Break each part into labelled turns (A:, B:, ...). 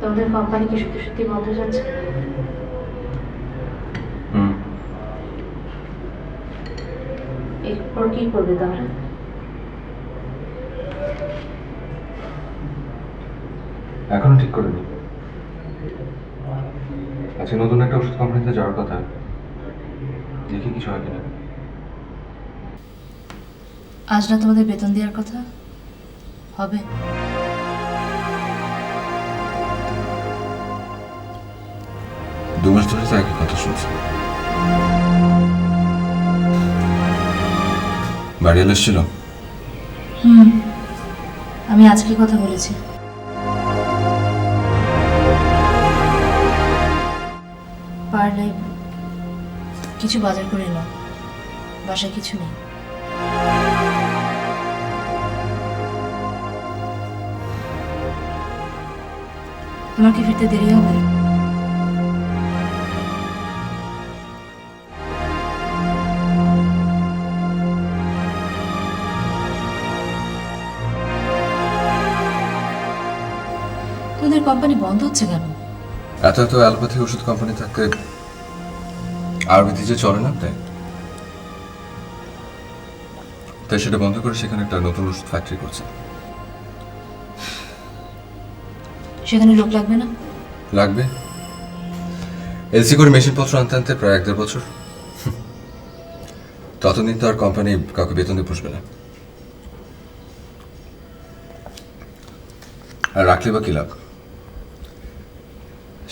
A: তোমাদের কোম্পানি কি সত্যি সত্যি বন্ধ যাচ্ছে? এরপর কি করবে তাহলে?
B: এখনো ঠিক করিনি। আজকে নতুন একটা ওষুধ কোম্পানিতে যাওয়ার কথা, দেখি কিছু হয় কিনা।
A: আজ না তোমাদের বেতন দেওয়ার কথা? হবে?
B: 2 মাস ধরে তো একই কথা শুনছি। বাড়ি এলে এসেছিল?
A: আমি আজকে কথা বলেছি। পারলে কিছু বাজার করে নাও, বাসায় কিছু নেই। তোমার কি ফিরতে দেরি হবে? তোমাদের কোম্পানি বন্ধ হচ্ছে কেন?
B: এত এত অ্যালোপ্যাথি ওষুধ কোম্পানি থাকতে আয়ুর্বেদিক যে চলে না, তাই তাই সেটা বন্ধ করে সেখানে একটা নতুন ওষুধ ফ্যাক্টরি করছে।
A: সেখানে লোক লাগবে না?
B: লাগবে। এলসি করে মেশিনপত্র আনতে আনতে প্রায় 1-1.5 বছর। ততদিন তো আর কোম্পানি কাউকে বেতন দিয়ে পুষবে না। আর রাখলে বা কি লাভ?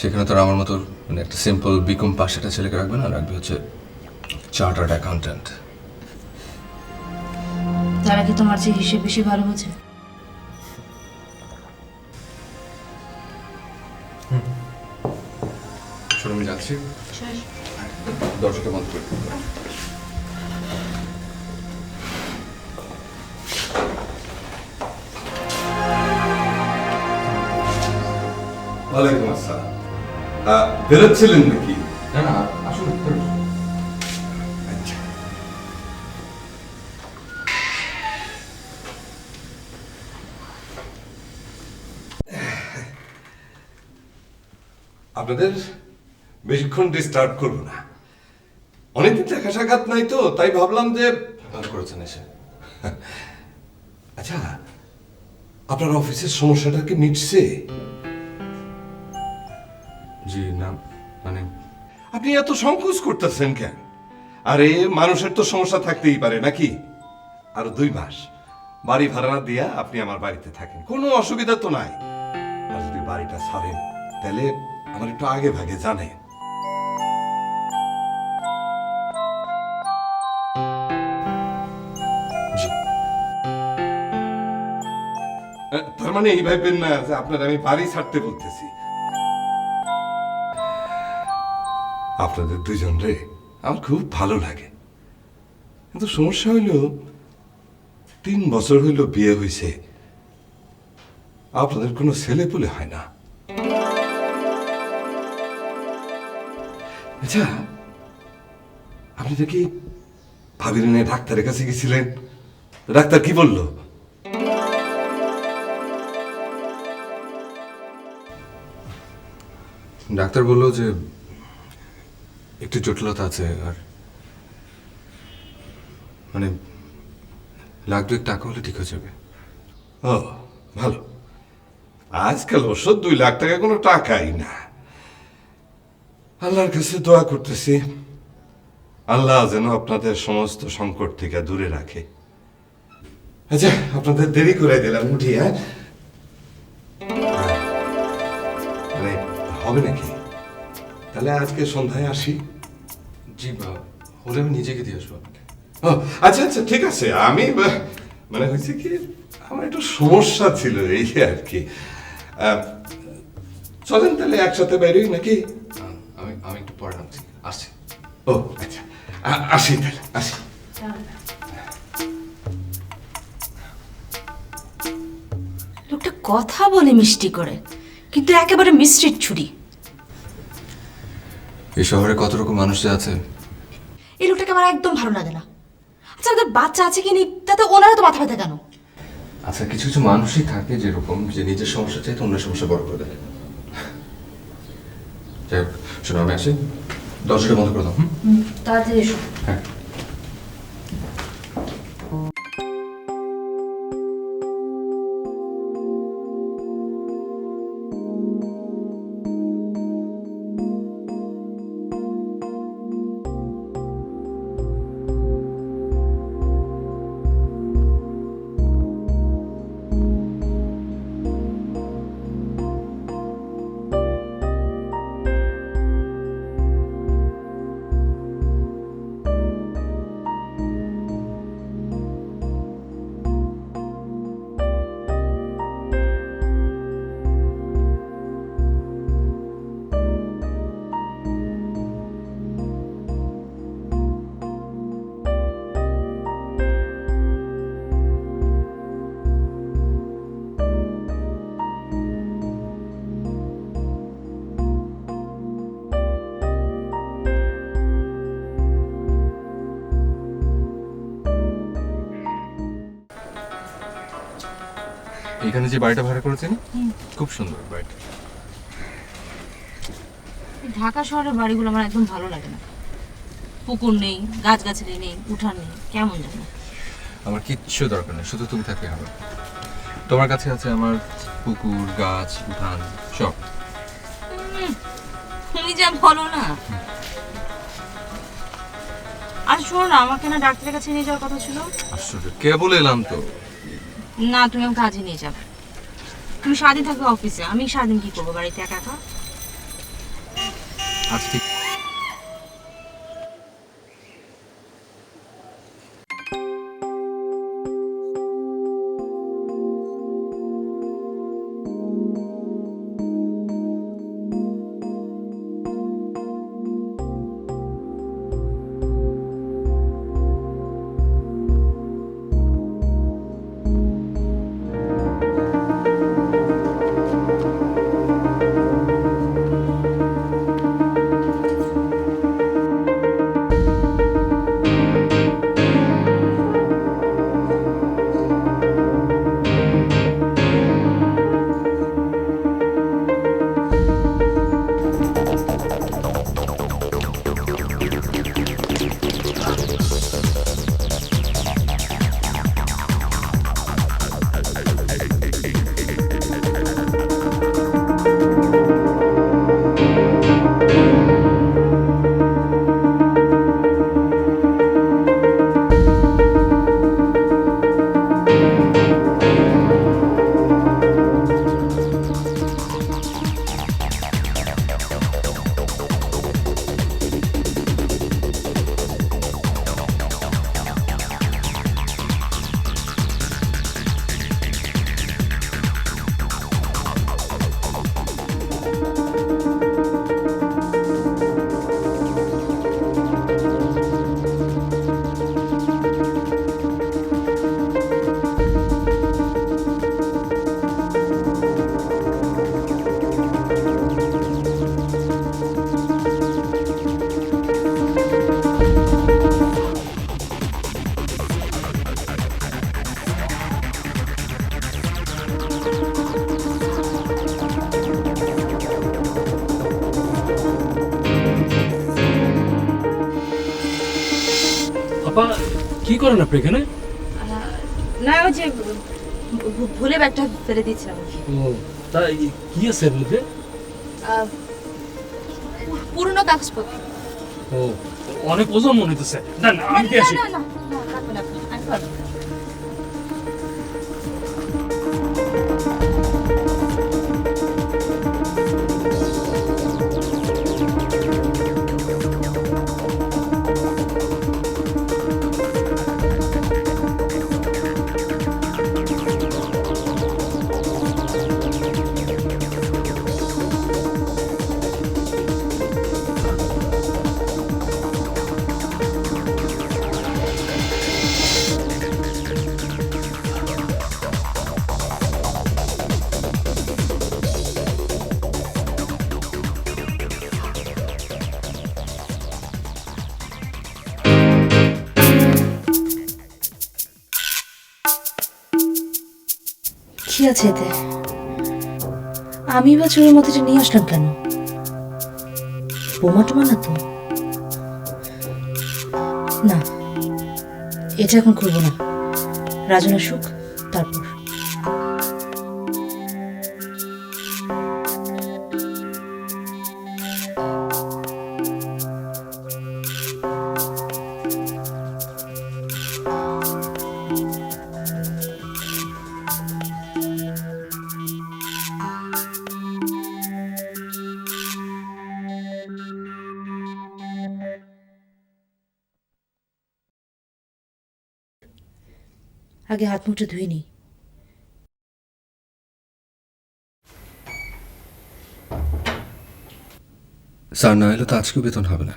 B: সেখানে তো আর আমার মতো মানে একটা সিম্পল বিকম পাশ একটা ছেলেকে রাখবে না, রাখবে হচ্ছে চার্টার্ড অ্যাকাউন্ট্যান্ট।
A: তারা কি তোমার চেয়ে হিসেব বেশি ভালো বোঝে?
B: শোনো, আমি যাচ্ছি, দরজাটা বন্ধ করে দিই।
C: ওয়ালাইকুম আসসালাম। বেরোচ্ছিলেন নাকি?
B: না না, আসুন।
C: আচ্ছা। আপনাদের বেশিক্ষণ ডিস্টার্ব করবো না। অনেকদিন দেখা সাক্ষাৎ নাই তো, তাই ভাবলাম যে
B: ভালো করেছেন এসে।
C: আচ্ছা, আপনার অফিসের সমস্যাটা কি মিটছে?
B: জি না, মানে
C: আপনি এত সংকোচ করতেছেন কেন? আরে মানুষের তো সমস্যা থাকতেই পারে নাকি? আর 2 মাস বাড়ি ভাড়া না দিয়া আপনি আমার বাড়িতে থাকেন, কোনো অসুবিধা তো নাই। আর যদি বাড়িটা ছাড়েন তাহলে আমার একটু আগে ভাগে জানেন।
B: জি।
C: তার মানে এই ভাববেন না যে আপনার আমি বাড়ি ছাড়তে বলতেছি। আপনাদের দুইজন রে আমার খুব ভালো লাগে, কিন্তু সমস্যা হইল 3 বছর হইল বিয়ে হয়েছে, আপনাদের কোনো ছেলে পুলে হয় না। আচ্ছা, আপনি নাকি ভাবির নিয়ে ডাক্তারের কাছে গেছিলেন, ডাক্তার কি বলল?
B: ডাক্তার বললো যে একটু জটিলতা আছে, আর মানে $1 লাখ টাকা হলে ঠিক হয়ে যাবে।
C: ও ভালো, আজকাল ওষুধ 2 লাখ টাকা কোনো টাকাই না। আল্লাহর কাছে দোয়া করতেছি আল্লাহ যেন আপনাদের সমস্ত সংকট থেকে দূরে রাখে। আচ্ছা, আপনাদের দেরি করে দিলাম, উঠি। হ্যাঁ, মানে হবে নাকি? তাহলে আজকে সন্ধ্যায় আসি।
B: জি বা হলে আমি নিজেকে দিয়ে আসবো আপনাকে।
C: ও আচ্ছা আচ্ছা, ঠিক আছে। আমি মানে হয়েছে কি, আমার একটু সমস্যা ছিল এই আর কি। চলেন তাহলে একসাথে বেরোই নাকি?
B: আমি আমি একটু পরে নামছি, আসছি।
C: ও আচ্ছা, আসি তাহলে, আসি।
A: লোকটা কথা বলে মিষ্টি করে, কিন্তু একেবারে মিষ্টির ছুরি।
B: এই শহরে কত রকম মানুষ যে আছে।
A: এই লোকটাকে আমার একদম ভালো লাগে না। আচ্ছা, ওদের বাচ্চা আছে কি নেই তাতে ওনারা তো মাথা ব্যথা কেন?
B: আচ্ছা, কিছু কিছু মানুষই থাকে যেরকম, যে নিজের সমস্যা চাইতে অন্যের সমস্যা বড় করে দেয়। যাই হোক, শোনো আমি আসি, দরজাটা বন্ধ করে দাও।
A: তাড়াতাড়ি এসো।
B: হ্যাঁ। এখানে যে বাড়িটা ভাড়া করেছেন খুব সুন্দর বাড়িটা।
A: ঢাকা শহরের বাড়িগুলো আমার একদম ভালো লাগে না। পুকুর নেই, গাছগাছালি নেই, উঠান নেই, কেমন জানো।
B: আমার কিচ্ছু দরকার নেই, শুধু তুমি থাকলে হবে। তোমার কাছে আছে আমার পুকুর, গাছ, উঠান সব।
A: তুমি যা বলো না। আর শোনো না, আমাকে না ডাক্তারের কাছে নিয়ে যাওয়ার কথা ছিল।
B: আশ্চর্য, কেবল এলাম তো।
A: না, তুমি আমাকে কাজে নিয়ে যাবে। তুমি সারাদিন থাকবে অফিসে, আমি সারাদিন কি করবো বাড়িতে একা একা?
B: আচ্ছা ঠিক।
D: আপা কি করেন আপনি এখানে?
A: না, ওই যে ভুলে ব্যাগটা ফেলে দিয়েছিলাম।
D: ও তাই কি আছে এর মধ্যে?
A: পুরনো কাগজপত্র।
D: ও অনেক ওজন মনে হইতেছে। না না আমি দিয়ে আসি।
A: না না না, রাখবেন আপনি, আমি পারবো। কি আছে এতে? আমি বা চোরের মধ্যে নিয়ে আসলাম কেন? বোমা টোমা না তো? না, এটা এখন করবো না। রাজন আসুক তারপর। আগে হাত মুখটা ধুয়ে নিই।
B: স্যার না এলে তো আজকেও বেতন হবে না।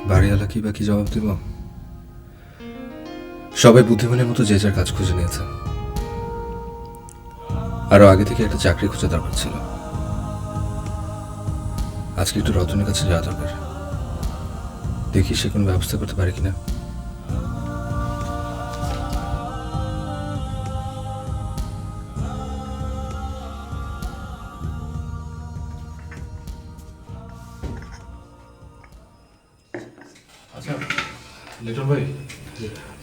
B: বাড়িওয়ালা কি বা কি জবাব দিব? সবাই বুদ্ধিমানের মতো যে যার কাজ খুঁজে নিয়েছে। আরো আগে থেকে একটা চাকরি খোঁজা দরকার ছিল। আজকে একটু রতনের কাছে যাওয়া দরকার, দেখি সে কোনো ব্যবস্থা করতে পারে কিনা।
E: আচ্ছা লিটন ভাই,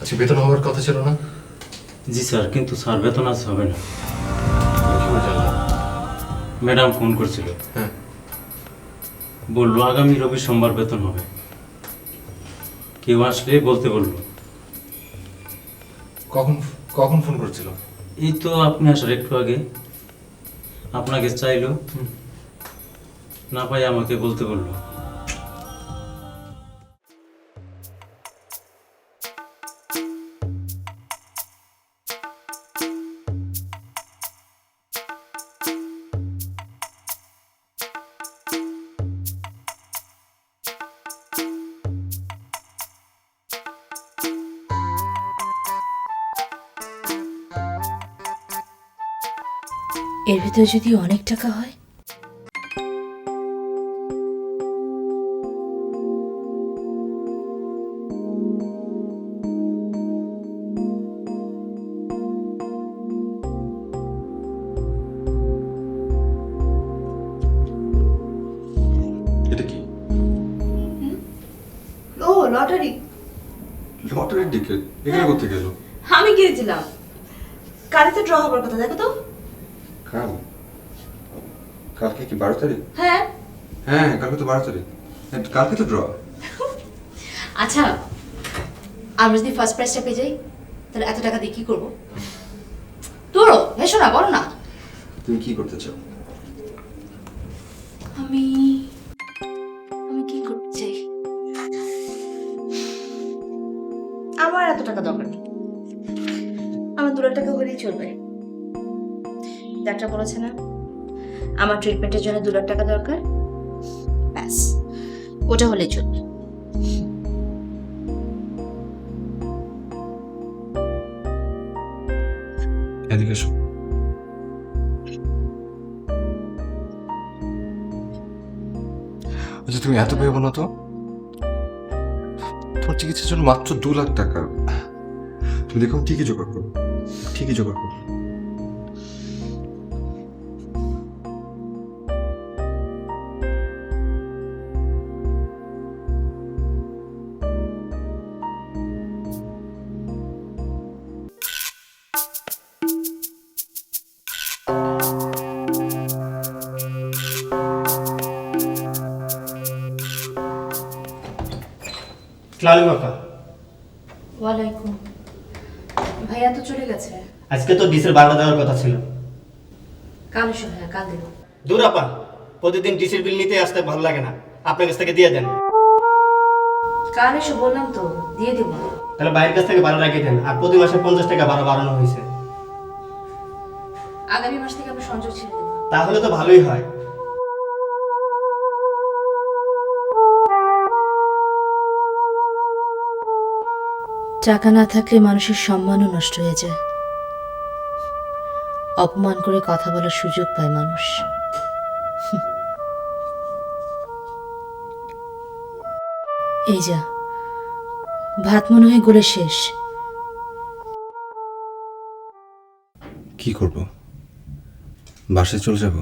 E: আচ্ছা বেতন হওয়ার কথা ছিল না?
F: জি স্যার, কিন্তু স্যার বেতন আজ হবে না।
E: কিভাবে জানলাম?
F: ম্যাডাম ফোন করছিল,
E: হ্যাঁ।
F: বললো আগামী রবি সোমবার বেতন হবে। কেউ আসলে বলতে বললো।
E: কখন কখন ফোন করছিল?
F: এই তো আপনি আসার একটু আগে আপনাকে চাইলো, না পাই আমাকে বলতে বললো।
A: এর ভিতরে যদি অনেক টাকা হয়?
B: এটা কি?
A: ও লটারি।
B: লটারির দিকে এখানে করতে গেল?
A: আমি কিনেছিলাম। কালই তো ড্র হবার কথা, দেখো তো।
B: কাল? কালকে কি 12 তারিখ?
A: হ্যাঁ।
B: হ্যাঁ কালকে তো 12 তারিখ। কালকে তো ড্র।
A: আচ্ছা, আমরা যদি ফার্স্ট প্রাইজটা পেয়ে যাই তাহলে এত টাকা দিয়ে কি করবো? তোরও হেসো না, বলো না।
B: তুমি কি করতে চাও?
A: আমি আমি কি করতে চাই? আমার এত টাকা দরকার নেই, আমার 2 লাখ টাকা হলেই চলবে। ডাক্তার বলেছে না আমার ট্রিটমেন্টের জন্য 2 লাখ টাকা দরকার, ব্যাস ওটা হলেই চলবে।
B: এদিকে এসো। আচ্ছা তুমি এত ভেবো না তো। তোমার চিকিৎসার জন্য মাত্র 2 লাখ টাকা। তুমি দেখো ঠিকই জোগাড় করো, ঠিকই জোগাড় করো।
G: আসসালামু আলাইকুম।
A: ওয়ালাইকুম। ভাইয়া তো চলে গেছে।
G: আজকে তো ডিসের ভাড়া দেওয়ার কথা ছিল।
A: কাল এসো, হ্যাঁ কাল দেবো।
G: দূর আপা, প্রতিদিন ডিসির বিল নিতে আসতে ভালো লাগে না, আপনার কাছ থেকে দিয়ে দেন।
A: কাল এসো বললাম তো, দিয়ে দেবো।
G: তাহলে বাইরের কাছ থেকে ভাড়া রাখিয়ে দেন, আর প্রতি মাসে 50 টাকা ভাড়া বাড়ানো হয়েছে।
A: আগামী মাস থেকে আমরা সংযোগ ছেড়ে দেবো।
G: তাহলে তো ভালোই হয়।
A: টাকা না থাকলে মানুষের সম্মানও নষ্ট হয়ে যায়, অপমান করে কথা বলার সুযোগ পায় মানুষ। এই যা, ভাত মনে হয় গলে শেষ।
B: কি করব? বাসায় চলে যাব?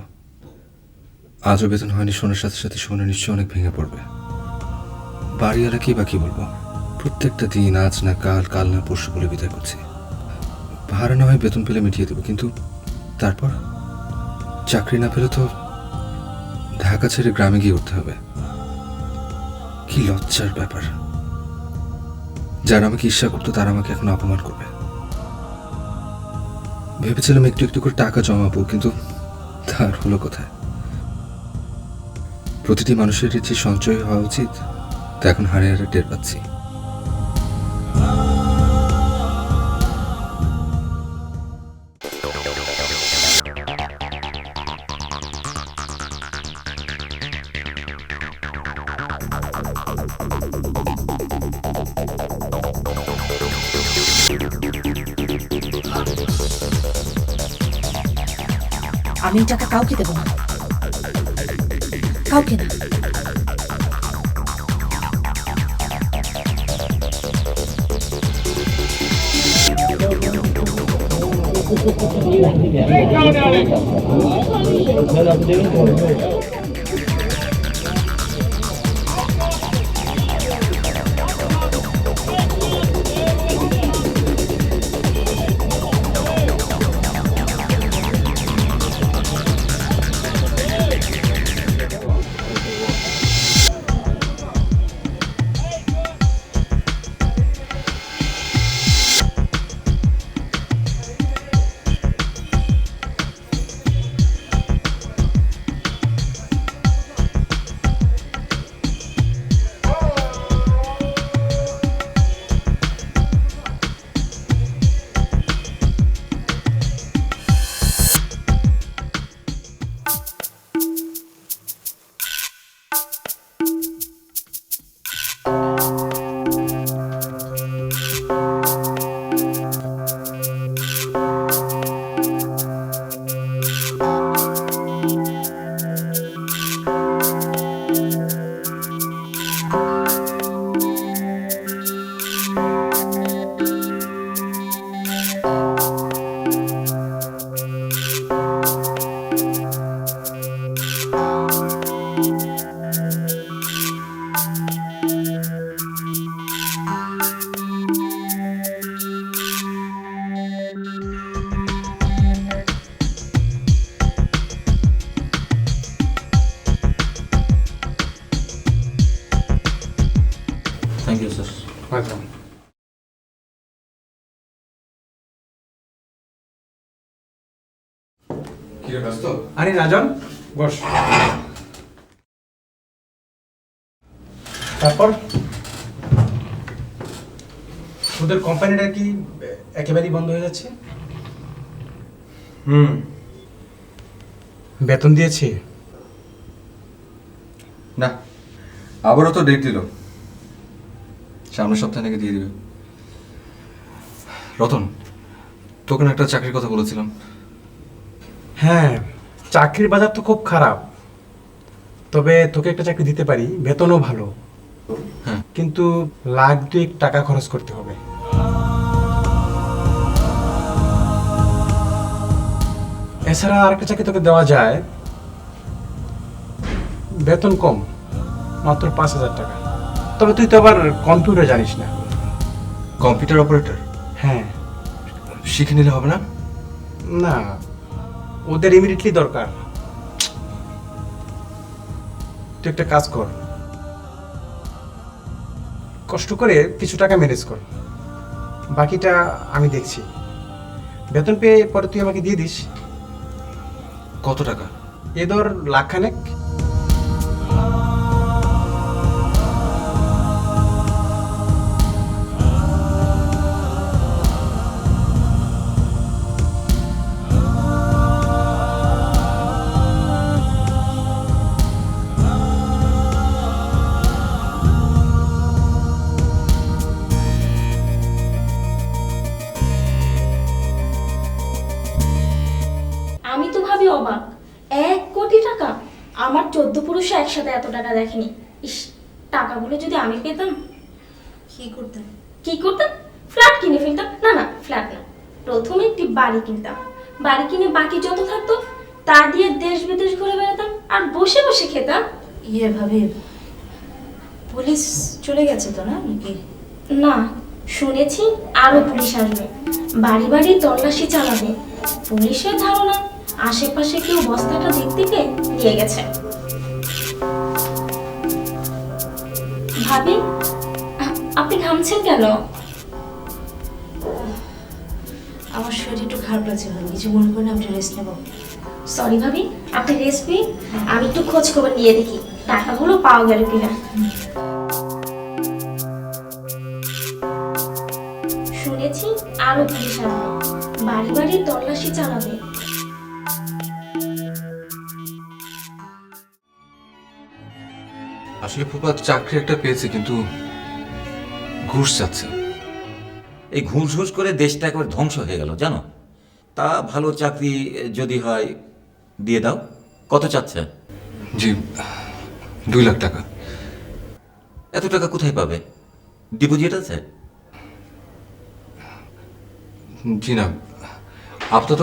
B: আজও বেতন হয়নি শোনার সাথে সাথে শুনে নিশ্চয়ই অনেক ভেঙে পড়বে। বাড়িওয়ালা কি বা কি বলবো, প্রত্যেকটা দিন আজ না কাল, কাল না পরশু বলে বিদায় করছি। ভাড়া না হয় বেতন পেলে মিটিয়ে দেবো, কিন্তু তারপর চাকরি না পেলে তো ঢাকা ছেড়ে গ্রামে গিয়ে উঠতে হবে। কি লজ্জার ব্যাপার, যারা আমাকে ঈর্ষা করতো তারা আমাকে এখন অপমান করবে। ভেবেছিলাম একটু একটু করে টাকা জমাবো, কিন্তু তার হলো কোথায়? প্রতিটি মানুষের যে সঞ্চয় হওয়া উচিত তা এখন হারে হারে টের পাচ্ছি।
A: আমি এই টাকা কাউকে দেবো না, কাউকে না।
F: Thank you sir.
E: ওয়েলকাম।
B: কি রে ব্যস্ত?
E: আরে রাজন, বস। তারপর তোদের কোম্পানিটা কি একেবারেই বন্ধ হয়ে যাচ্ছে? বেতন দিয়েছি?
B: না, আবারও তো ডেট দিল, সামনের সপ্তাহে নাকি দিয়ে দিবে। রতন, তোকে না একটা চাকরির কথা বলেছিলাম।
E: হ্যাঁ, চাকরির বাজার তো খুব খারাপ, তবে তোকে একটা চাকরি দিতে পারি, বেতনও ভালো।
B: হ্যাঁ।
E: কিন্তু লাখ 2 টাকা খরচ করতে হবে। এছাড়া আরেকটা চাকরি তোকে দেওয়া যায়, বেতন কম, মাত্র 5,000 টাকা। তবে তুই তো আবার কম্পিউটার জানিস না।
B: কম্পিউটার অপারেটর
E: হ্যাঁ।
B: শিখে নিলে হবে না?
E: না, ওদের ইমিডিয়েটলি দরকার। তুই একটা কাজ কর, কষ্ট করে কিছু টাকা ম্যানেজ কর, বাকিটা আমি দেখছি। বেতন পেয়ে পরে তুই আমাকে দিয়ে দিস।
B: কত টাকা?
E: এ ধর লাখখানেক।
H: আমি তো ভাবি অবাক, 1 কোটি টাকা! আমার 14 পুরুষে একসাথে এত টাকা দেখেনি। ইস, টাকাগুলো যদি আমি পেতাম!
A: কি করতেন?
H: কি করতাম? ফ্ল্যাট কিনে ফেলতাম। না না, ফ্ল্যাট না, প্রথমে একটি বাড়ি কিনতাম। বাড়ি কিনে বাকি যত থাকতো তা দিয়ে দেশ বিদেশ ঘুরে বেড়াতাম আর বসে বসে খেতাম।
A: ইয়ে ভাবি, পুলিশ চলে গেছে তো না নাকি?
H: না, শুনেছি আরো পুলিশ আসবে, বাড়ি বাড়ি তল্লাশি চালাবে। পুলিশের ধারণা আশেপাশে কেউ বস্তাটা দেখতে পেয়ে নিয়ে গেছে। ভাবি, আপনি ঘামছেন কেন?
A: আমার শরীর একটু খারাপ লাগছে ভাবি, কিছু মনে করেন, আমি রেস্ট নেবো।
H: সরি ভাবি, আপনি রেস্ট নিন, আমি একটু খোঁজ খবর নিয়ে দেখি টাকাগুলো পাওয়া গেল কিনা। শুনেছি আরো পুলিশ আসবে, বাড়ি বাড়ি তল্লাশি চালাবে।
B: আসলে ফুপা চাকরি একটা পেয়েছে, কিন্তু ঘুষ চাচ্ছে।
I: এই ঘুষ ঘুষ করে দেশটা একবার ধ্বংস হয়ে গেল জানো। তা ভালো চাকরি যদি হয় দিয়ে দাও। কত চাচ্ছে?
B: জি, 2 লাখ টাকা।
I: এত টাকা কোথায় পাবে? ডিপোজিট আছে?
B: জি না, আপাতত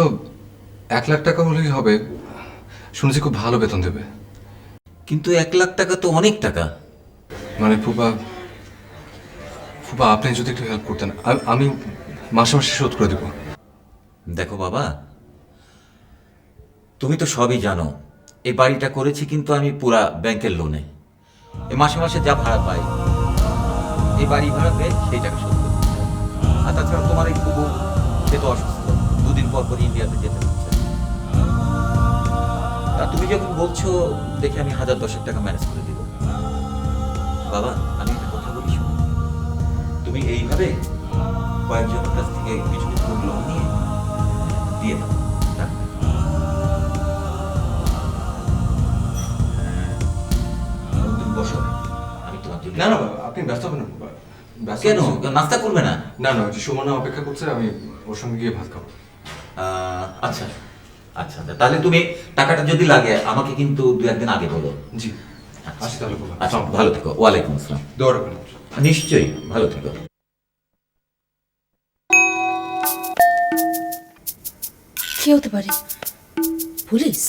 B: 1 লাখ টাকা হলেই হবে। শুনেছি খুব ভালো বেতন দেবে।
I: কিন্তু 1 লাখ টাকা তো অনেক টাকা।
B: মানে ফুপা, আপনি যদি একটু হেল্প করতেন, আমি মাসে মাসে শোধ করে দেবো।
I: দেখো বাবা, তুমি তো সবই জানো, এই বাড়িটা করেছি কিন্তু আমি পুরা ব্যাংকের লোনে। এই মাসে মাসে যা ভাড়া পাই, এই বাড়ি ভাড়া পেয়ে সেই টাকা শোধ করি। আর তাছাড়া তোমার এই কুকুর, সে তো অসুস্থ, 2 দিন পর পর ইন্ডিয়াতে যেতে হচ্ছে। তা তুমি যখন বলছো, দেখে আমি 1000-10 টাকা ম্যানেজ করে দিব। বাবা, আমি একটা কথা বলি শোনো, তুমি এইভাবে কয়েকজনের কাছ থেকে কিছু কিছু লোন নিয়ে দিয়ে দাও। হ্যাঁ? তুমি বসো, আমি তোমার জন্য-
B: না না বাবা, আপনি ব্যস্ত হবেন না বাবা। ব্যস্ত
I: কেন?
B: হচ্ছি-
I: নাস্তা করবে না?
B: না না, ওই যে সুমনা অপেক্ষা করছে, আমি ওর সঙ্গে গিয়ে ভাত খাবো।
I: আচ্ছা আচ্ছা, তাহলে তুমি টাকাটা যদি লাগে আমাকে কিন্তু 2-1 দিন আগে বলো।
B: জি, আসি তাহলে বাবা।
I: আচ্ছা, ভালো থেকো। ওয়ালাইকুম আসসালাম।
B: দোয়া রাখবেন।
I: নিশ্চয়ই, ভালো থেকো।
A: কি হতে পারে? পুলিশ?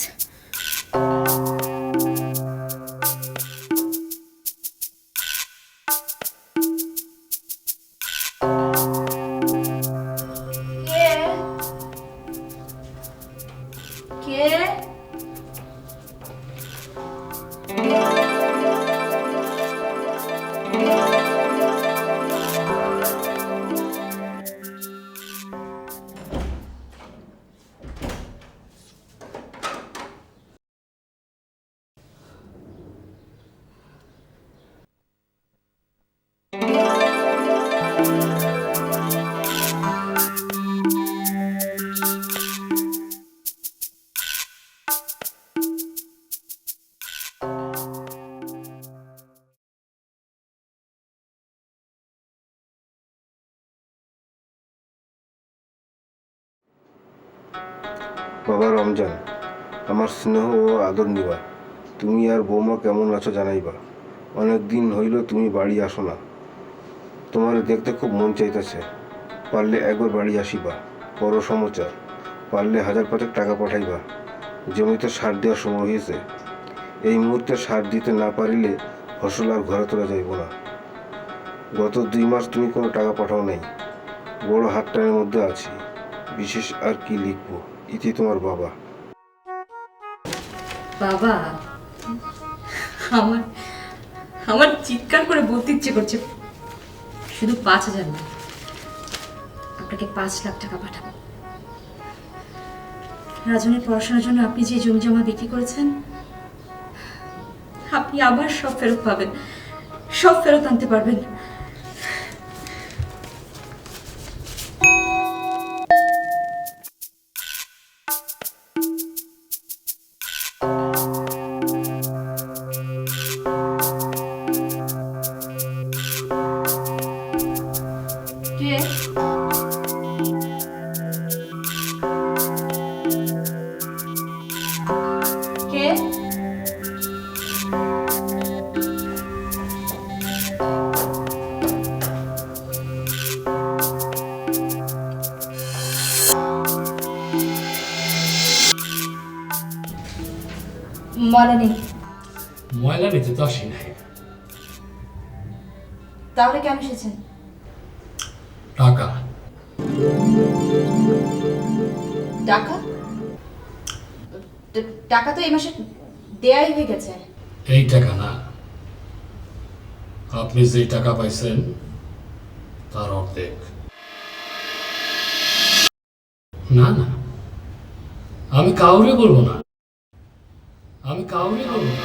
A: কে?
J: বাবা রমজান, আমার স্নেহ ও আদর নিবা। তুমি আর বৌমা কেমন আছো জানাইবা। অনেক দিন হইল তুমি বাড়ি আসো না। তোমার দেখতে খুব মন চাইতেছে। পারলে একবার বাড়ি আসিবা। বড় সমাচার, পারলে 1000-5 টাকা পাঠাইবা। জমিতে সার দেওয়ার সময় হয়েছে। এই মুহূর্তে সার দিতে না পারিলে ফসল আর ঘরে তোলা যাইব না। গত 2 মাস তুমি কোনো টাকা পাঠাও নাই। বড় হাতটানের মধ্যে আছি। বিশেষ আর কি লিখবো। ইতি তোমার বাবা।
A: বাবা, আমার আমার চিৎকার করে বলতে ইচ্ছে করছে। শুধু 5,000 না, আপনাকে 5 লাখ টাকা পাঠাবো। রাজনের পড়াশোনার জন্য আপনি যে জমি জমা বিক্রি করেছেন, আপনি আবার সব ফেরত পাবেন, সব ফেরত আনতে পারবেন। কে? কে? ময়লা নেই।
D: ময়লা নিতে তো আসি নাই,
A: তাহলে কেন এসেছেন?
D: টাকা।
A: টাকা? টাকা তো এই মাসে দেয়াই হয়ে গেছে।
D: এই টাকা না, আপনি যেই টাকা পাইছেন তার অর্ধেক। না না, আমি কাউরে বলবো না, আমি কাউরে বলবো না,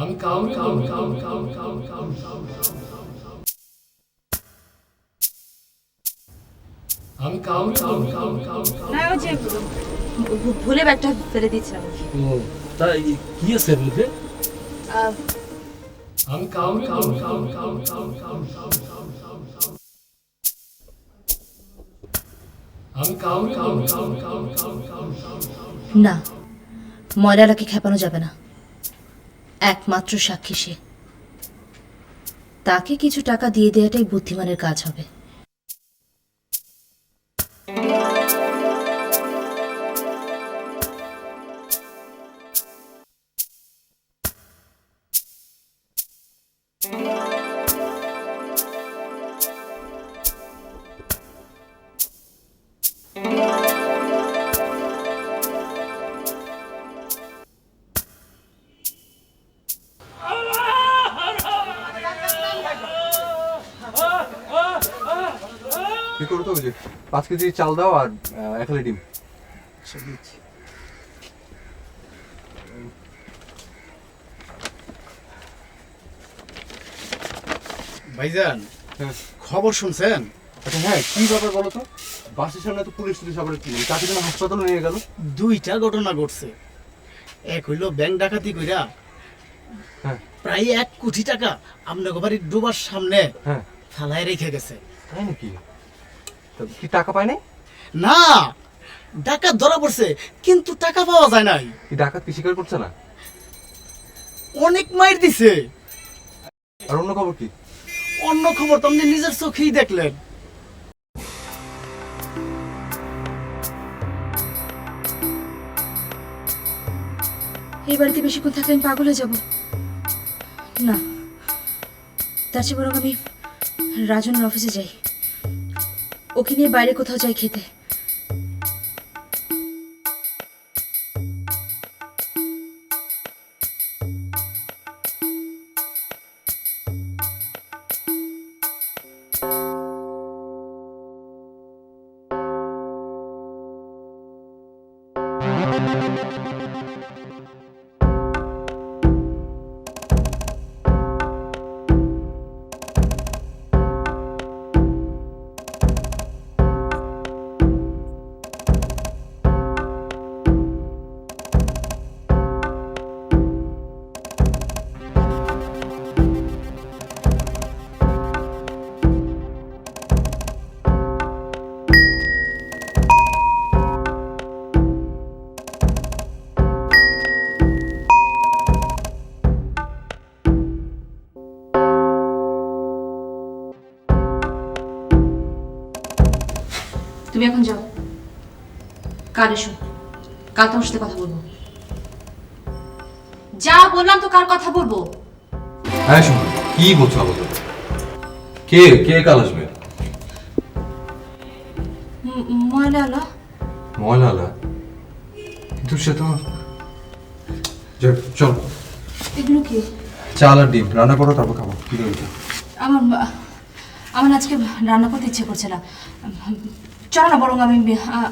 D: আমি কাউরে বলবো না, আমি কাউরে বলবো না।
A: না, ওই যে ভুলে ব্যাগটা ফেলে দিয়েছিলাম।
D: ও তাই কি আছে বলতে?
A: আহ,
D: আমি কাউরে বলবো না, আমি কাউরে বলবো না।
A: না, ময়লাটাকে খেপানো যাবে না। একমাত্র সাক্ষী সে, তাকে কিছু টাকা দিয়ে দেওয়াটাই বুদ্ধিমানের কাজ হবে।
B: কি করো তো? ওই যে 5 কেজি চাল দাও আর 1 হালি ডিম।
E: ভাইজান,
B: হ্যাঁ।
E: খবর শুনছেন?
B: আচ্ছা হ্যাঁ, কি ব্যাপার বলো তো? বাসের সামনে তো পুলিশ আবার কি তাকে যেন হাসপাতালে নিয়ে গেল।
E: দুইটা ঘটনা ঘটছে। এক হইল ব্যাংক ডাকাতি কইরা
B: হ্যাঁ
E: প্রায় 1 কোটি টাকা আপনাকে বাড়ির ডোবার সামনে
B: হ্যাঁ,
E: থালায় রেখে গেছে।
B: তাই নাকি? তো কি টাকা পায় নাই?
E: না, ডাকাত ধরা পড়ছে কিন্তু টাকা পাওয়া যায় নাই।
B: কি ডাকাত কি স্বীকার করছে না?
E: অনেক মাইর দিছে।
B: আর অন্য খবর কি?
E: অন্য খবর তো আপনি নিজের চোখেই দেখলেন।
A: এই বাড়িতে বেশিক্ষণ থাকলে আমি পাগল হয়ে যাব। না, তার চেয়ে বরং আমি রাজনের অফিসে যাই, ওকে নিয়ে বাইরে কোথাও যাই খেতে। তুমি এখন যাও, কাল এসো, কাল তোমার সাথে কথা বলবো। যা বললাম তো, কার কথা বলবো।
B: হ্যাঁ শোনো, কি বলছো আবার? কে কে কাল আসবে?
A: ময়লা।
B: ময়লা? কিন্তু সে তো চল।
A: এগুলো কি?
B: চাল আর ডিম রান্না করো, তারপর খাবো। কি করবো?
A: আমার আজকে রান্না করতে ইচ্ছে করছে না। চলো না, বরং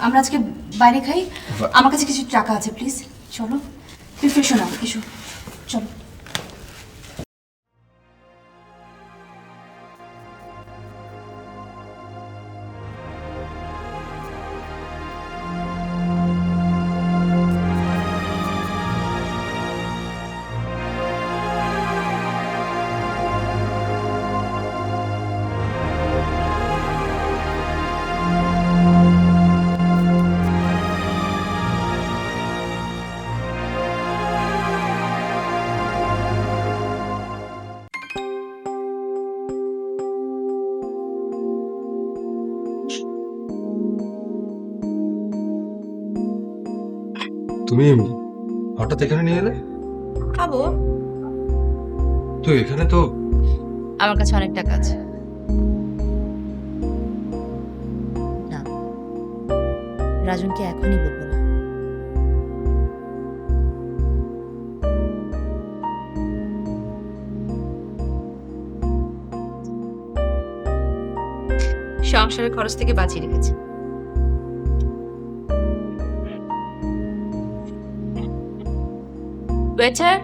A: আমরা আজকে বাইরে খাই। আমার কাছে কিছু টাকা আছে, প্লিজ চলো। তুমি ফ্রেশো না, এসো, চলো।
B: তুমি হঠাৎ এখানে নিয়ে এলে?
A: খাবো,
B: তো এখানে তো
A: আমার কাছে অনেক টাকা আছে। না, রাজনকে এখনই বলবো না। সংসারের খরচ থেকে বাঁচিয়ে রেখেছে। ওয়েটার,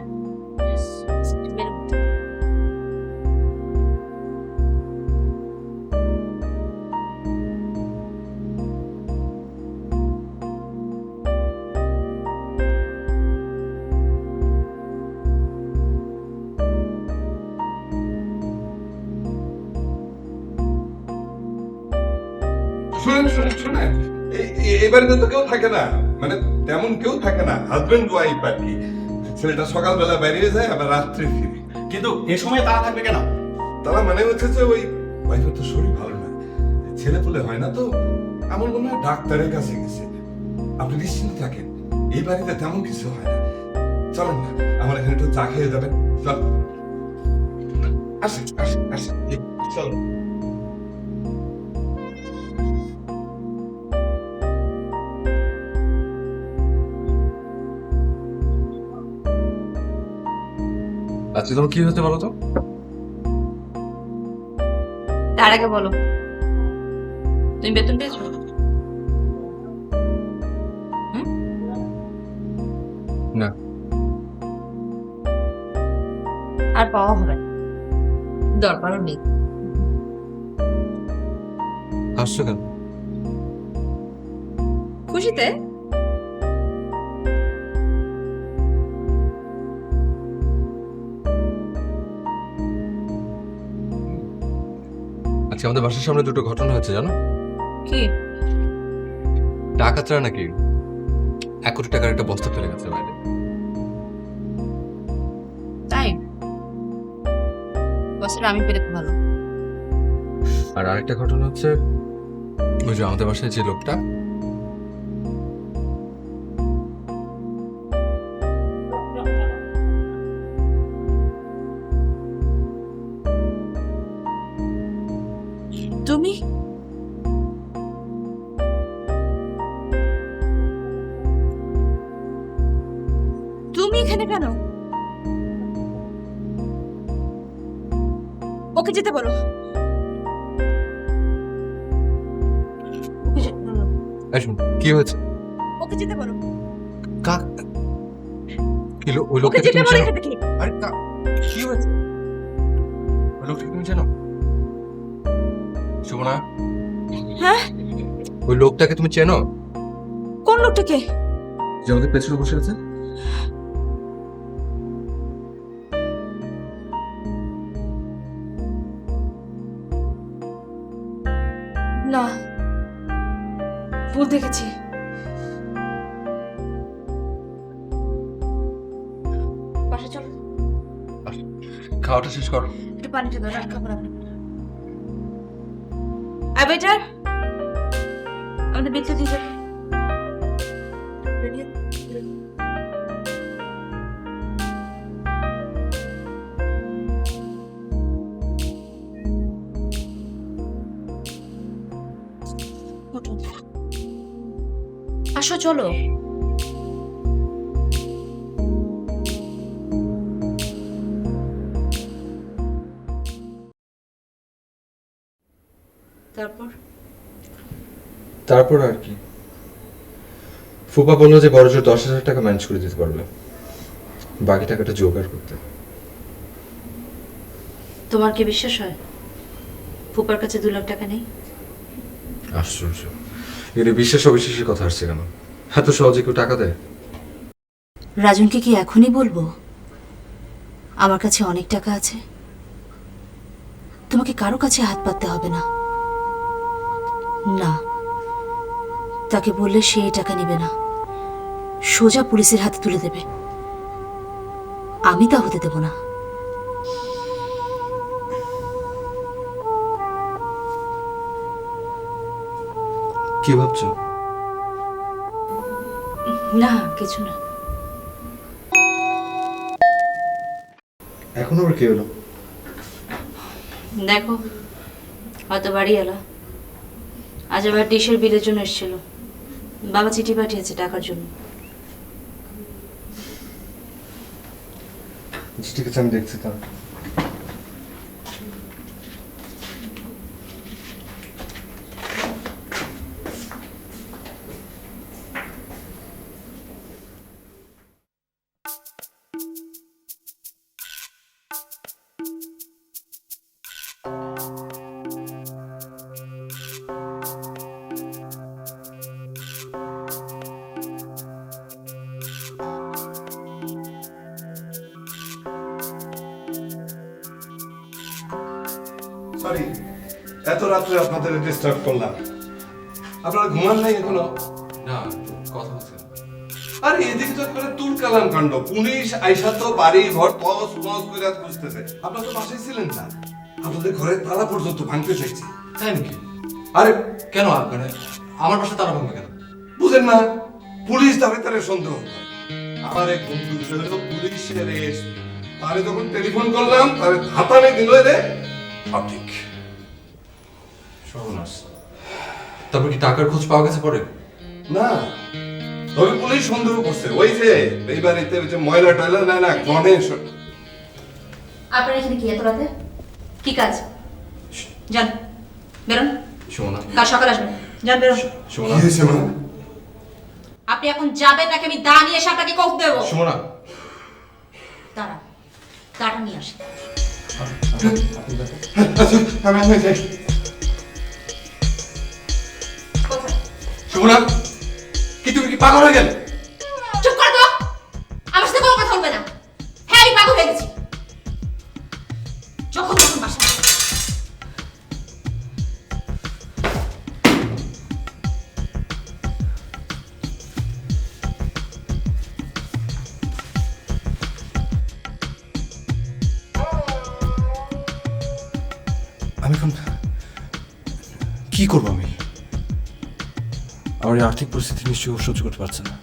C: শুনেন শুনেন শুনেন, এই বাড়িতে তো কেউ থাকে না, মানে তেমন কেউ থাকে না, হাজবেন্ড ওয়াইফ আর কি। ছেলেটা সকালবেলা বেরিয়ে যায়, আবার রাত্রে ফিরে।
G: কিন্তু এ সময় তারা থাকবে কেন?
C: তারা মানে হচ্ছে যে ওই ওয়াইফের তো শরীর ভালো না, ছেলে পুলে হয় না, তো আমার মনে হয় ডাক্তারের কাছে গেছে। আপনি নিশ্চিন্ত থাকেন, এই বাড়িতে তেমন কিছু হয় না। চলেন না, আমার এখানে একটু চা খেয়ে যাবেন। চল, আসেন আসেন আসেন, চলো।
B: আচ্ছা তোমার কি হতে বলো তো?
A: তার আগে বলো, তুমি বেতন পেয়েছো?
B: না।
A: আর পাওয়া হবে না, দরকারও নেই।
B: হাসছো কেন?
A: খুশিতে?
B: আজকে আমাদের বাসার সামনে দুটো ঘটনা হচ্ছে জানো?
A: কি?
B: ডাকাতরা নাকি 1 কোটি টাকার একটা বস্তা ফেলে গেছে বাইরে।
A: তাই? বছর আমি পেলে খুব ভালো।
B: আর আরেকটা ঘটনা হচ্ছে, ওই যে আমাদের বাসায় যে লোকটা,
A: তুমি? তুমি এখানে কেন? ওকে যেতে বলো। ওকে যেতে বলো।
B: এই শোন, কি হয়েছে?
A: ওকে যেতে বলো।
B: কাক কি ওই
A: ওকে
B: লোকটাকে
A: যেতে
B: তুমি
A: বলো
B: চেনো?
A: এখান থেকে।
B: আরে কি হয়েছে? ওই লোকটাকে তুমি চেনো? শোভনা,
A: হ্যাঁ?
B: ওই লোকটাকে তুমি চেনো?
A: কোন লোকটাকে?
B: যে আমাদের পেছনে বসে আছে?
A: না, ভুল দেখেছি। বাসা চলো,
B: খাওয়াটা শেষ করো।
A: একটু পানিটা দাও, রাখ খাবো না। ওয়েটার, আমাদের বিলটা দিয়ে যাবে। আসো চলো।
B: তারপর আর কি, ফুপা বললো যে বড়জোর 10,000 টাকা ম্যানেজ করে দিতে পারবে, বাকি টাকাটা জোগাড় করতে।
A: তোমার কি বিশ্বাস হয় ফুপার কাছে 2 লাখ টাকা নেই?
B: আশ্চর্য, এখানে বিশ্বাস অবিশ্বাসের কথা আসছে কেন? এত সহজে কেউ টাকা দেয়?
A: রাজনকে কি এখনই বলবো আমার কাছে অনেক টাকা আছে? তোমাকে কারো কাছে হাত পাততে হবে না। না, তাকে বললে সে এই টাকা নেবে না, সোজা পুলিশের হাতে তুলে দেবে। আমি তা হতে দেব না।
B: কি ভাবছো?
A: না কিছু না।
B: এখন আবার কি হলো?
A: দেখো হয়তো বাড়ি এলা আজ আবার ডিশের বিলের জন্য এসেছিল। বাবা চিঠি পাঠিয়েছে টাকার জন্য।
B: ঠিক আছে, আমি দেখছি তাহলে।
C: সরি, এত রাত্রে আপনাদের ডিস্টার্ব করলাম। আপনারা ঘুমান নাই এখনো?
B: না, কথা বলছি।
C: আরে এদিকে তো করে তুল কালাম কাণ্ড। পুলিশ আইসা তো বাড়ি ঘর তস মস করে খুঁজতেছে। আপনারা তো বাসায় ছিলেন না, আপনাদের ঘরের তালা পর্যন্ত ভাঙতে চাইছে।
B: তাই নাকি?
C: আরে
B: কেন মানে আমার বাসায় তারা ভাঙবে কেন?
C: বুঝেন না, পুলিশ তারে সন্দেহ করে। আমার এক বন্ধু ছিল পুলিশের এসপি, তারে যখন টেলিফোন করলাম তারে ধাতানে দিল রে। সব ঠিক।
B: সর্বনাশ। তারপর কি টাকার খোঁজ পাওয়া গেছে পরে?
C: না, তবে পুলিশ সন্দেহ করছে ওই যে এই বাড়িতে ওই যে ময়লা টয়লা নেয় না গণেশ।
A: আপনার এখানে কি এত রাতে কি কাজ? যান বেরোন,
B: সুমনা,
A: কাল সকালে আসবেন। যান বেরোন।
B: সুমনা,
C: কি হয়েছে মা?
A: আপনি এখন যাবেন নাকি আমি দা নিয়ে এসে আপনাকে কোপ দেবো?
B: সুমনা।
A: দাঁড়া, দাঁড়া নিয়ে আসি।
C: আমি যাই।
A: কোথায়?
B: সুমনা, কি তুমি কি পাগল হয়ে গেলে?
A: চুপ কর তো, আমার সাথে কোনো কথা বলবে না। হ্যাঁ আমি পাগল হয়ে গেছি। যখন তখন বাসা
B: আমি এখন কি করবো? আমি আমার এই আর্থিক পরিস্থিতি নিশ্চয়ই ও সহ্য করতে পারছে না।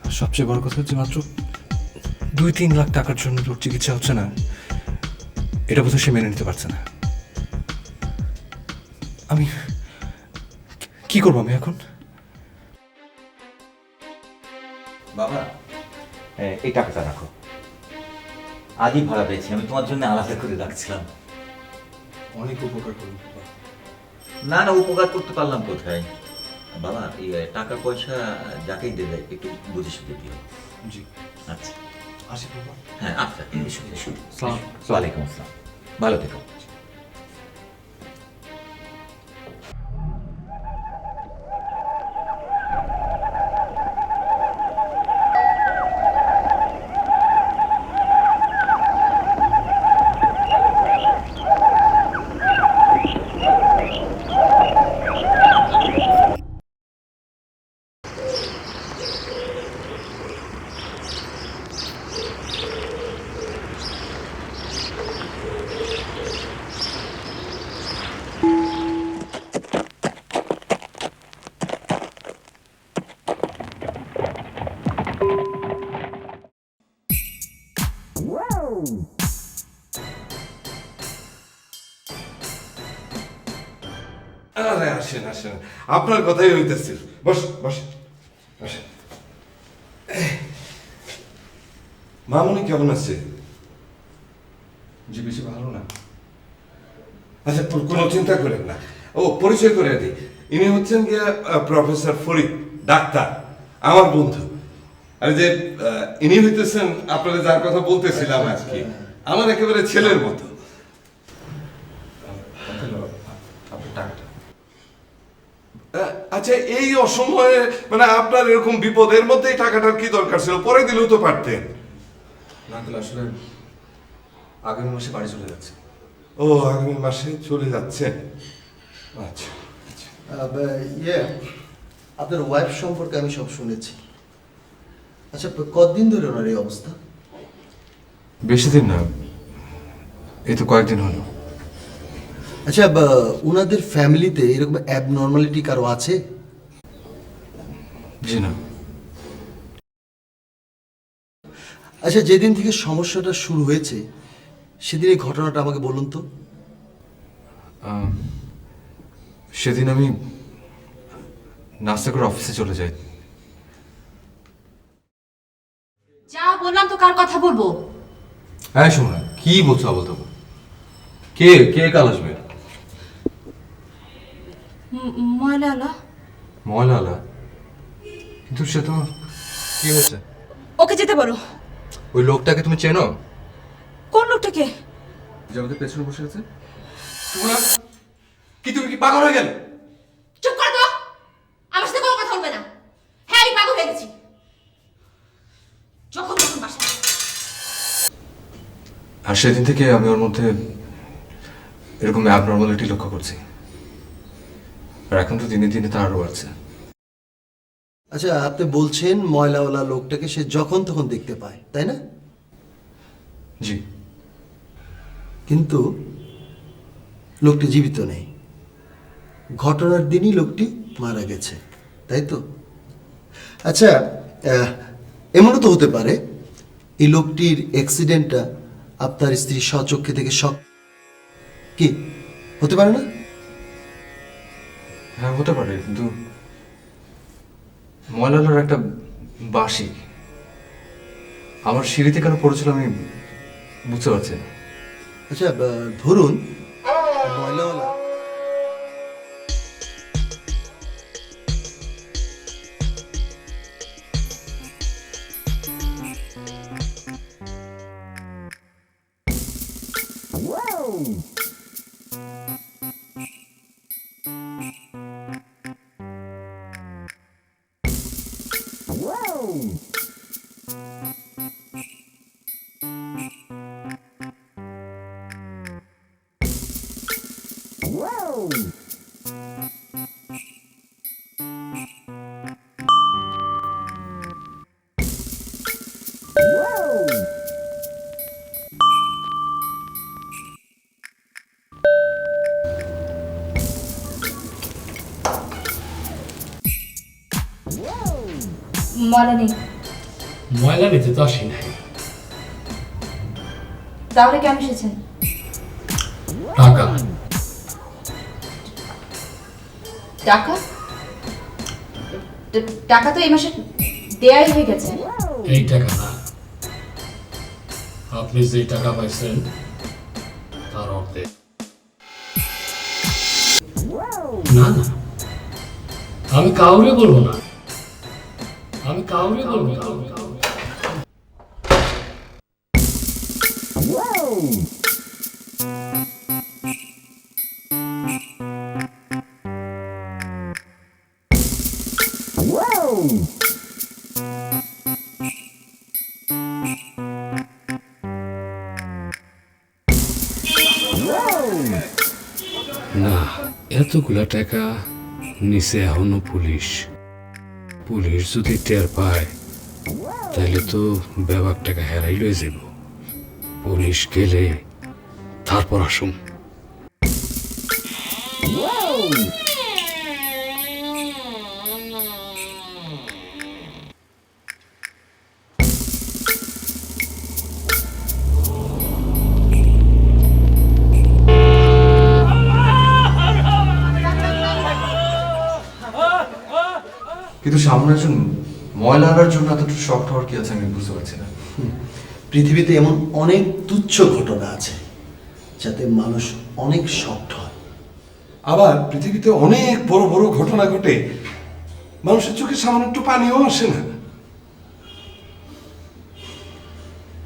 B: আর সবচেয়ে বড় কথা হচ্ছে মাত্র 2-3 লাখ টাকার জন্য ওর চিকিৎসা হচ্ছে না, এটা বোধহয় সে মেনে নিতে পারছে না। আমি কি করবো আমি এখন?
I: বাবা, এই টাকাটা রাখো। আজই ভাড়া পেয়েছি, আমি তোমার জন্য আলাদা করে রাখছিলাম।
B: অনেক উপকার করবো।
I: না না, উপকার করতে পারলাম কোথায় বাবা? এই টাকা পয়সা যাকেই দেবে একটু বুঝে সুঝে দিও।
B: জি,
I: আচ্ছা,
B: আসি বাবা।
I: হ্যাঁ আচ্ছা, এসো এসো।
B: সালাম।
I: ওয়ালাইকুম আসসালাম, ভালো থেকো।
C: আরে আসেন আসেন, আপনার কথাই হইতেছিল। বস বস বসেন। মামুনি কেমন আছে?
B: জি, বেশি ভালো না।
C: আচ্ছা, কোনো চিন্তা করেন না। ও পরিচয় করে দিই, ইনি হচ্ছেন গিয়া প্রফেসর ফরিদ, ডাক্তার, আমার বন্ধু। আর যে ইনি হইতেছেন আপনারা যার কথা বলতেছিলাম আর কি, আমার একেবারে ছেলের মতো।
B: আপনার টাকাটা।
C: আচ্ছা, এই অসময়ে মানে আপনার এরকম বিপদের মধ্যে টাকাটার কি দরকার ছিল? পরে দিলেও তো পারতেন।
B: না তাহলে আসলে আগামী মাসে বাড়ি চলে যাচ্ছে।
C: ও, আগামী মাসে চলে যাচ্ছে। আচ্ছা
K: ইয়ে, আপনার ওয়াইফ সম্পর্কে আমি সব শুনেছি। আচ্ছা, কতদিন ধরে ওনার এই অবস্থা?
B: বেশি দিন না, এই তো কয়েকদিন হলো।
K: আচ্ছা, ওনাদের ফ্যামিলিতে এরকম অ্যাবনর্মালিটি কারো আছে?
B: জি না।
K: আচ্ছা, যেদিন থেকে সমস্যাটা শুরু হয়েছে সেদিন এই ঘটনাটা আমাকে বলুন তো।
B: সেদিন আমি নাস্তা করে অফিসে চলে যাই।
A: যা বললাম তো, কার কথা বলবো?
B: হ্যাঁ শোনো না, কি বলছো বলতো? কে কে কাল আসবে?
A: ময়লা।
B: ময়লা? কিন্তু সে তো কি হয়েছে?
A: ওকে যেতে বলো।
B: ওই লোকটাকে তুমি চেনো?
A: কোন লোকটাকে?
B: যে আমাদের পেছনে বসে আছে। কি তুমি কি পাগল হয়ে গেলে?
A: চুপ কর তো, আমার সাথে কোনো কথা বলবে না। হ্যাঁ, আমি পাগল হয়ে গেছি। যখন বাসা।
B: আর সেদিন থেকে আমি ওর মধ্যে এরকম অ্যাবনর্মালিটি লক্ষ্য করছি। আর এখন তো দিনে দিনে তা আরও বাড়ছে।
K: আচ্ছা, আপনি বলছেন ময়লাওয়ালা লোকটাকে সে যখন তখন দেখতে পায়, তাই না?
B: জি।
K: কিন্তু লোকটি জীবিত নেই। ঘটনার দিনই লোকটি মারা গেছে, তাই তো? আচ্ছা, এমনও তো হতে পারে এই লোকটির অ্যাক্সিডেন্টটা আপনার স্ত্রী স্বচক্ষে থেকে কি হতে পারে না?
B: হ্যাঁ হতে পারে, কিন্তু ময়লালার একটা বাঁশি আমার সিঁড়িতে কেন পড়েছিল আমি বুঝতে পারছি না।
K: আচ্ছা, ধরুন ময়লাওয়ালা
A: ময়লা নেই।
D: ময়লা নিতে তো আসি নাই,
A: তাহলে কেন এসেছেন?
D: টাকা।
A: টাকা? টাকা তো এই মাসে দেয়াই হয়ে গেছে।
D: এই টাকা না, আপনি যে টাকা পাইছেন তার অর্ধেক। না না, আমি কাউরে বলবো না, আমি কাউরে বলবো না।
L: না, এতগুলা টাকা নিচে এখনো পুলিশ। পুলিশ যদি টের পায় তাহলে তো ব্যাপার টাকা হেরাই লয়ে যাব। পুলিশ গেলে তারপর আসুন।
B: কিন্তু সামনে একজন ময়লালার জন্য এতটা শক্ট হওয়ার কি আছে আমি বুঝতে পারছি না।
K: পৃথিবীতে এমন অনেক তুচ্ছ ঘটনা আছে যাতে মানুষ অনেক শক্ট হয়।
C: আবার পৃথিবীতে অনেক বড় বড় ঘটনা ঘটে, মানুষের চোখে সামান্য একটু পানিও আসে না।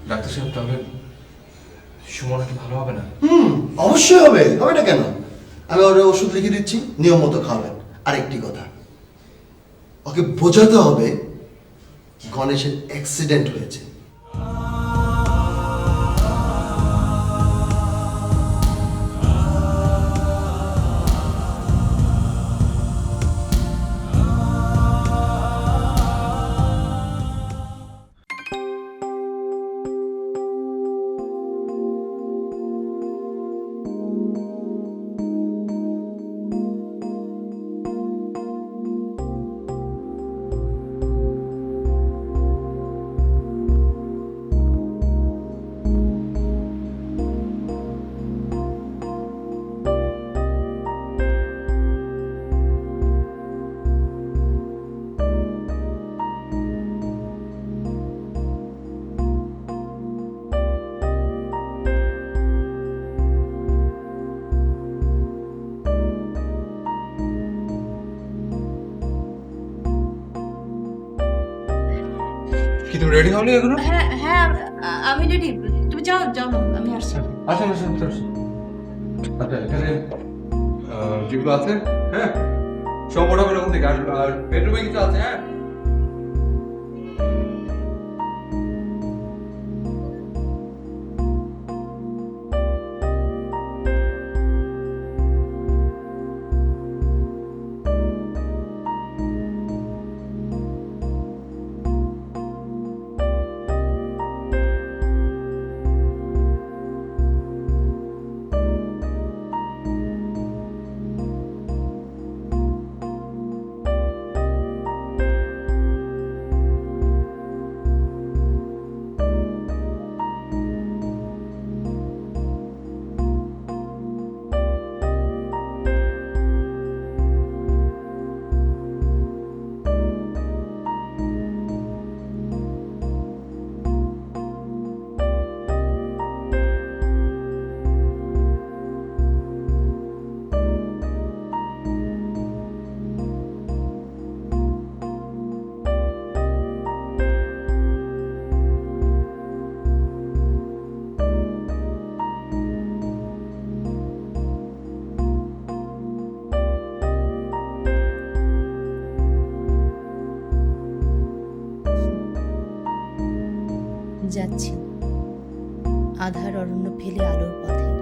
B: ডাক্তার সাহেব, তাহলে সুমনা কি ভালো হবে না?
K: অবশ্যই হবে, হবে না কেন? আমি ওর ওষুধ লিখে দিচ্ছি, নিয়ম মতো খাবেন। আরেকটি কথা, ওকে বোঝাতে হবে গণেশের অ্যাক্সিডেন্ট হয়েছে।
B: কি তুমি রেডি হওনি এখনো?
A: হ্যাঁ হ্যাঁ আমি রেডি, তুমি যাও যাও না, আমি আসছি।
B: আসেন আসেন আসেন। আচ্ছা এখানে যেগুলো আছে, হ্যাঁ সব মোটামুটি ওখান থেকে আসবে। আর বেডরুমে কিছু আছে, হ্যাঁ
A: যাচ্ছি আধার অরণ্য ফেলে আলোর পথে।